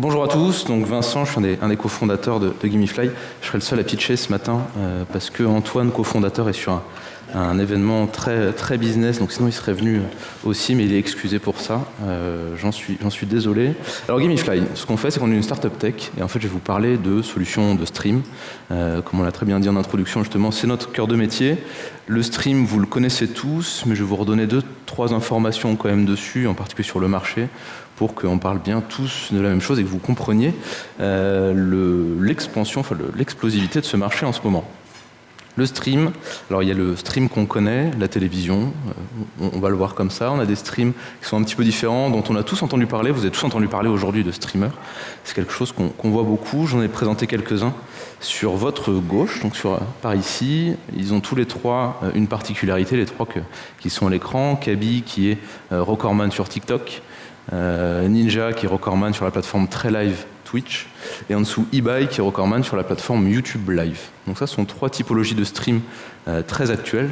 Bonjour à tous, donc Vincent, je suis un des cofondateurs de Gamifly. Je serai le seul à pitcher ce matin parce que Antoine, cofondateur, est sur un événement très business, donc sinon il serait venu aussi, mais il est excusé pour ça. J'en suis désolé. Alors Gamifly, ce qu'on fait, c'est qu'on est une startup tech, et en fait je vais vous parler de solutions de stream. Comme on l'a très bien dit en introduction, justement, c'est notre cœur de métier. Le stream, vous le connaissez tous, mais je vais vous redonner 2-3 informations quand même dessus, en particulier sur le marché, pour qu'on parle bien tous de la même chose et que vous compreniez l'expansion, l'explosivité de ce marché en ce moment. Le stream, alors il y a le stream qu'on connaît, la télévision, on va le voir comme ça. On a des streams qui sont un petit peu différents, dont on a tous entendu parler. Vous avez tous entendu parler aujourd'hui de streamers. C'est quelque chose qu'on voit beaucoup. J'en ai présenté quelques-uns sur votre gauche, donc par ici. Ils ont tous les trois une particularité, les trois qui sont à l'écran. Kaby qui est recordman sur TikTok. Ninja qui est recordman sur la plateforme très live Twitch, et en dessous eBay qui est recordman sur la plateforme YouTube Live. Donc ça, ce sont trois typologies de stream très actuelles,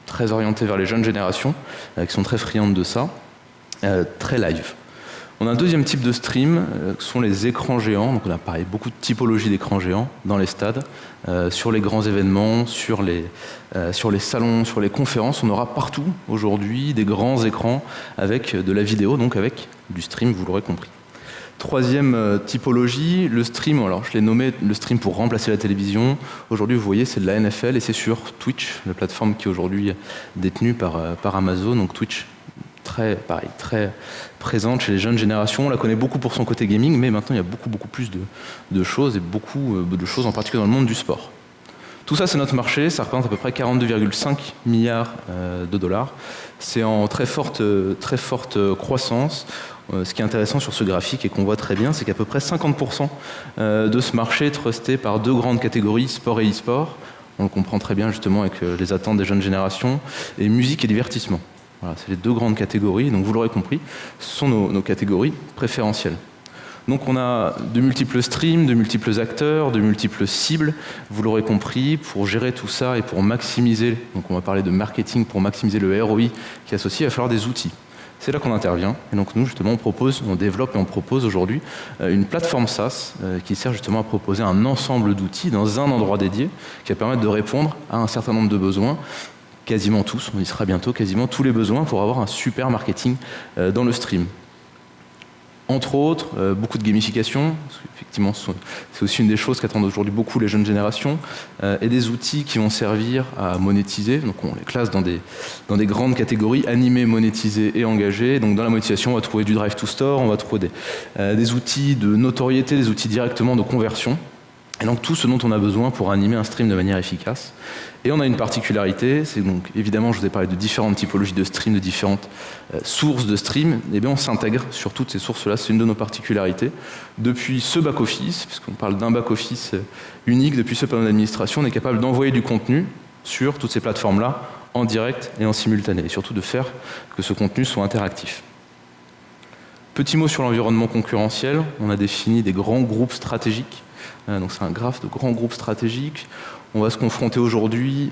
très orientées vers les jeunes générations, qui sont très friandes de ça, très live. On a un deuxième type de stream, qui sont les écrans géants. Donc on a pareil, beaucoup de typologies d'écrans géants dans les stades, sur les grands événements, sur les salons, sur les conférences. On aura partout aujourd'hui des grands écrans avec de la vidéo, donc avec du stream, vous l'aurez compris. Troisième typologie, le stream. Alors je l'ai nommé le stream pour remplacer la télévision. Aujourd'hui, vous voyez, c'est de la NFL et c'est sur Twitch, la plateforme qui est aujourd'hui détenue par Amazon. Donc Twitch, très présente chez les jeunes générations. On la connaît beaucoup pour son côté gaming, mais maintenant il y a beaucoup plus de choses, et beaucoup de choses en particulier dans le monde du sport. Tout ça, c'est notre marché. Ça représente à peu près 42,5 milliards de dollars. C'est en très forte croissance. Ce qui est intéressant sur ce graphique et qu'on voit très bien, c'est qu'à peu près 50% de ce marché est trusté par deux grandes catégories, sport et e-sport. On le comprend très bien justement avec les attentes des jeunes générations, et musique et divertissement. Voilà, c'est les deux grandes catégories, donc vous l'aurez compris, ce sont nos catégories préférentielles. Donc on a de multiples streams, de multiples acteurs, de multiples cibles, vous l'aurez compris, pour gérer tout ça et pour maximiser, donc on va parler de marketing, pour maximiser le ROI qui est associé, il va falloir des outils. C'est là qu'on intervient, et donc nous justement on développe et on propose aujourd'hui une plateforme SaaS qui sert justement à proposer un ensemble d'outils dans un endroit dédié qui va permettre de répondre à un certain nombre de besoins, quasiment tous, on y sera bientôt, quasiment tous les besoins pour avoir un super marketing dans le stream. Entre autres, beaucoup de gamification, parce qu'effectivement c'est aussi une des choses qu'attendent aujourd'hui beaucoup les jeunes générations, et des outils qui vont servir à monétiser. Donc on les classe dans des grandes catégories, animés, monétisés et engagés. Donc dans la monétisation, on va trouver du drive to store, on va trouver des outils de notoriété, des outils directement de conversion. Et donc tout ce dont on a besoin pour animer un stream de manière efficace. Et on a une particularité, c'est donc évidemment, je vous ai parlé de différentes typologies de stream, de différentes sources de stream, et bien on s'intègre sur toutes ces sources-là, c'est une de nos particularités. Depuis ce back-office, puisqu'on parle d'un back-office unique, depuis ce panneau d'administration, on est capable d'envoyer du contenu sur toutes ces plateformes-là en direct et en simultané, et surtout de faire que ce contenu soit interactif. Petit mot sur l'environnement concurrentiel, on a défini des grands groupes stratégiques. Donc c'est un graphe de grands groupes stratégiques. On va se confronter aujourd'hui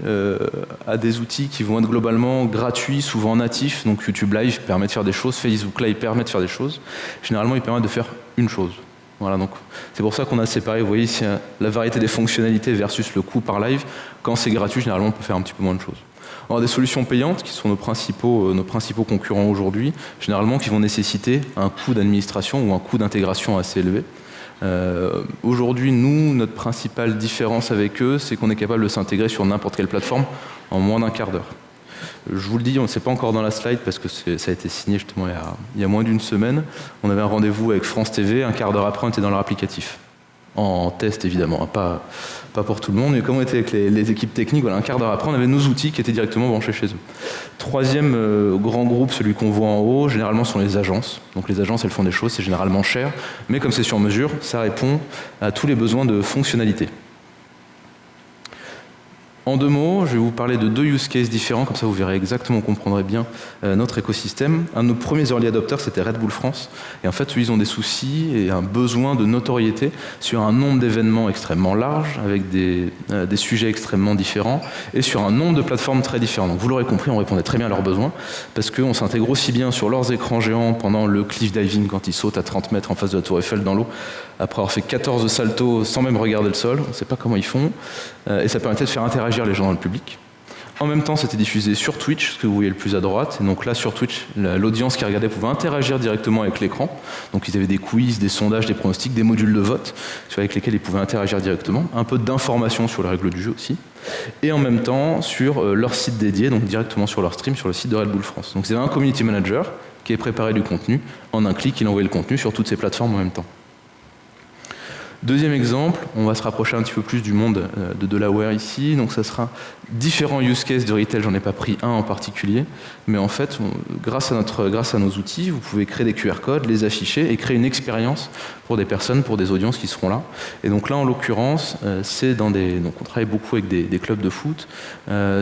à des outils qui vont être globalement gratuits, souvent natifs. Donc YouTube Live permet de faire des choses, Facebook Live permet de faire des choses. Généralement, ils permettent de faire une chose. Voilà, donc c'est pour ça qu'on a séparé, vous voyez ici, la variété des fonctionnalités versus le coût par live. Quand c'est gratuit, généralement, on peut faire un petit peu moins de choses. On a des solutions payantes qui sont nos principaux concurrents aujourd'hui, généralement qui vont nécessiter un coût d'administration ou un coût d'intégration assez élevé. Aujourd'hui, nous, notre principale différence avec eux, c'est qu'on est capable de s'intégrer sur n'importe quelle plateforme en moins d'un quart d'heure. Je vous le dis, on ne sait pas encore dans la slide parce que ça a été signé justement il y a moins d'une semaine. On avait un rendez-vous avec France TV, un quart d'heure après, on était dans leur applicatif. En test évidemment, pas pour tout le monde, mais comme on était avec les équipes techniques, voilà, un quart d'heure après, on avait nos outils qui étaient directement branchés chez eux. Troisième grand groupe, celui qu'on voit en haut, généralement sont les agences. Donc les agences, elles font des choses, c'est généralement cher, mais comme c'est sur mesure, ça répond à tous les besoins de fonctionnalité. En 2 mots, je vais vous parler de 2 use cases différents, comme ça vous verrez exactement, vous comprendrez bien notre écosystème. Un de nos premiers early adopters, c'était Red Bull France. Et en fait, eux, ils ont des soucis et un besoin de notoriété sur un nombre d'événements extrêmement large, avec des sujets extrêmement différents, et sur un nombre de plateformes très différents. Donc vous l'aurez compris, on répondait très bien à leurs besoins, parce qu'on s'intègre aussi bien sur leurs écrans géants pendant le cliff diving, quand ils sautent à 30 mètres en face de la Tour Eiffel dans l'eau, après avoir fait 14 saltos sans même regarder le sol, on ne sait pas comment ils font, et ça permettait de faire interagir les gens dans le public. En même temps, c'était diffusé sur Twitch, ce que vous voyez le plus à droite. Et donc là, sur Twitch, l'audience qui regardait pouvait interagir directement avec l'écran. Donc ils avaient des quiz, des sondages, des pronostics, des modules de vote avec lesquels ils pouvaient interagir directement. Un peu d'informations sur les règles du jeu aussi. Et en même temps, sur leur site dédié, donc directement sur leur stream, sur le site de Red Bull France. Donc ils avaient un community manager qui est préparé du contenu. En un clic, il envoyait le contenu sur toutes ces plateformes en même temps. Deuxième exemple, on va se rapprocher un petit peu plus du monde de Delaware ici, donc ça sera différents use cases de retail, j'en ai pas pris un en particulier, mais en fait, grâce à nos outils, vous pouvez créer des QR codes, les afficher et créer une expérience pour des personnes, pour des audiences qui seront là. Et donc là, en l'occurrence, c'est donc on travaille beaucoup avec des clubs de foot,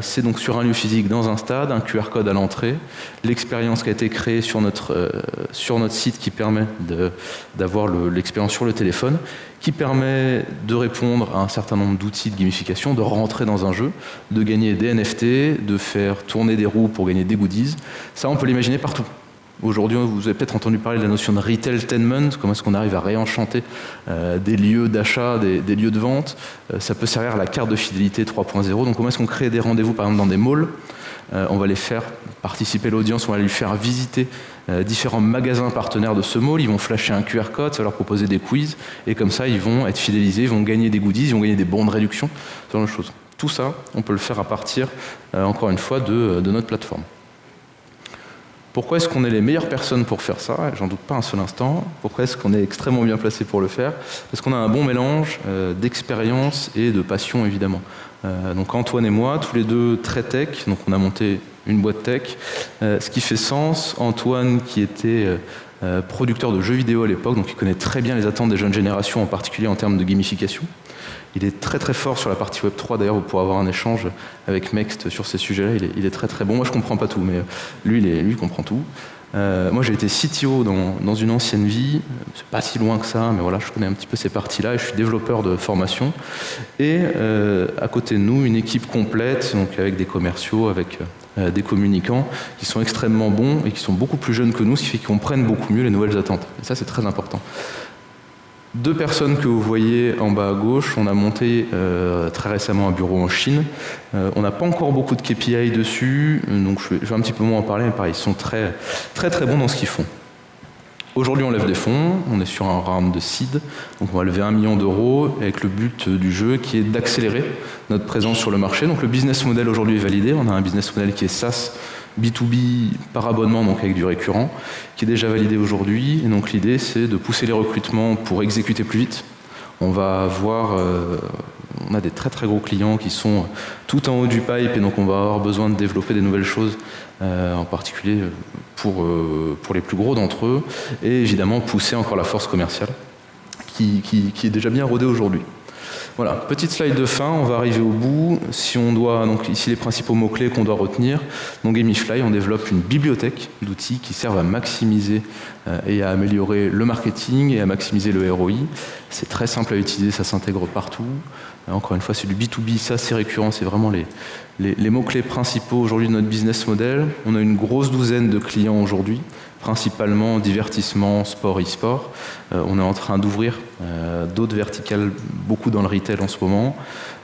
c'est donc sur un lieu physique dans un stade, un QR code à l'entrée, l'expérience qui a été créée sur notre site qui permet d'avoir l'expérience sur le téléphone, qui permet de répondre à un certain nombre d'outils de gamification, de rentrer dans un jeu, de gagner des NFT, de faire tourner des roues pour gagner des goodies. Ça, on peut l'imaginer partout. Aujourd'hui, vous avez peut-être entendu parler de la notion de retailtainment, comment est-ce qu'on arrive à réenchanter des lieux d'achat, des lieux de vente. Ça peut servir à la carte de fidélité 3.0. Donc comment est-ce qu'on crée des rendez-vous, par exemple, dans des malls. On va les faire participer l'audience, on va lui faire visiter différents magasins partenaires de ce mall, ils vont flasher un QR code, ça va leur proposer des quiz, et comme ça, ils vont être fidélisés, ils vont gagner des goodies, ils vont gagner des bons de réduction, ce genre de choses. Tout ça, on peut le faire à partir, encore une fois, de notre plateforme. Pourquoi est-ce qu'on est les meilleures personnes pour faire ça? J'en doute pas un seul instant. Pourquoi est-ce qu'on est extrêmement bien placé pour le faire? Parce qu'on a un bon mélange d'expérience et de passion, évidemment. Donc Antoine et moi, tous les deux très tech, donc on a monté une boîte tech. Ce qui fait sens, Antoine qui était producteur de jeux vidéo à l'époque, donc il connaît très bien les attentes des jeunes générations, en particulier en termes de gamification. Il est très très fort sur la partie Web3, d'ailleurs vous pourrez avoir un échange avec Mext sur ces sujets-là, il est très très bon. Moi je comprends pas tout, mais lui il comprend tout. Moi j'ai été CTO dans une ancienne vie, c'est pas si loin que ça, mais voilà, je connais un petit peu ces parties-là et je suis développeur de formation. Et à côté de nous, une équipe complète, donc avec des commerciaux, avec des communicants qui sont extrêmement bons et qui sont beaucoup plus jeunes que nous, ce qui fait qu'ils comprennent beaucoup mieux les nouvelles attentes. Et ça c'est très important. 2 personnes que vous voyez en bas à gauche, on a monté très récemment un bureau en Chine. On n'a pas encore beaucoup de KPI dessus, donc je vais un petit peu moins en parler, mais pareil, ils sont très très très bons dans ce qu'ils font. Aujourd'hui, on lève des fonds, on est sur un round de seed, donc on va lever 1 million d'euros avec le but du jeu qui est d'accélérer notre présence sur le marché. Donc le business model aujourd'hui est validé, on a un business model qui est SaaS, B2B par abonnement, donc avec du récurrent, qui est déjà validé aujourd'hui. Et donc l'idée, c'est de pousser les recrutements pour exécuter plus vite. On va avoir, on a des très très gros clients qui sont tout en haut du pipe, et donc on va avoir besoin de développer des nouvelles choses, en particulier pour les plus gros d'entre eux, et évidemment pousser encore la force commerciale, qui est déjà bien rodée aujourd'hui. Voilà, petite slide de fin, on va arriver au bout. Si on doit, donc ici les principaux mots-clés qu'on doit retenir. Donc Gamifly, on développe une bibliothèque d'outils qui servent à maximiser et à améliorer le marketing et à maximiser le ROI. C'est très simple à utiliser, ça s'intègre partout. Encore une fois, c'est du B2B, ça c'est récurrent, c'est vraiment les mots-clés principaux aujourd'hui de notre business model. On a une grosse douzaine de clients aujourd'hui, principalement divertissement, sport, e-sport. On est en train d'ouvrir d'autres verticales, beaucoup dans le retail en ce moment,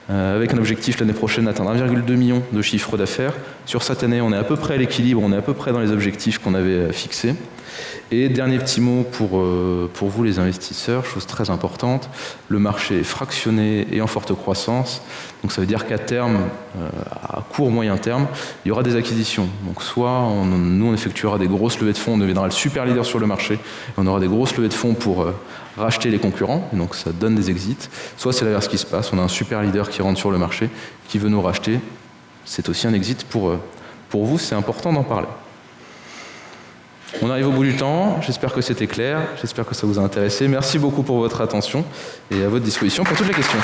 avec un objectif l'année prochaine d'atteindre 1,2 million de chiffre d'affaires. Sur cette année, on est à peu près à l'équilibre, on est à peu près dans les objectifs qu'on avait fixés. Et dernier petit mot pour vous les investisseurs, chose très importante, le marché est fractionné et en forte croissance, donc ça veut dire qu'à terme, à court moyen terme, il y aura des acquisitions. Donc soit nous on effectuera des grosses levées de fonds, on deviendra le super leader sur le marché, et on aura des grosses levées de fonds pour racheter les concurrents, et donc ça donne des exits, soit c'est l'inverse qui se passe, on a un super leader qui rentre sur le marché, qui veut nous racheter, c'est aussi un exit pour vous, c'est important d'en parler. On arrive au bout du temps, j'espère que c'était clair, j'espère que ça vous a intéressé. Merci beaucoup pour votre attention et à votre disposition pour toutes les questions.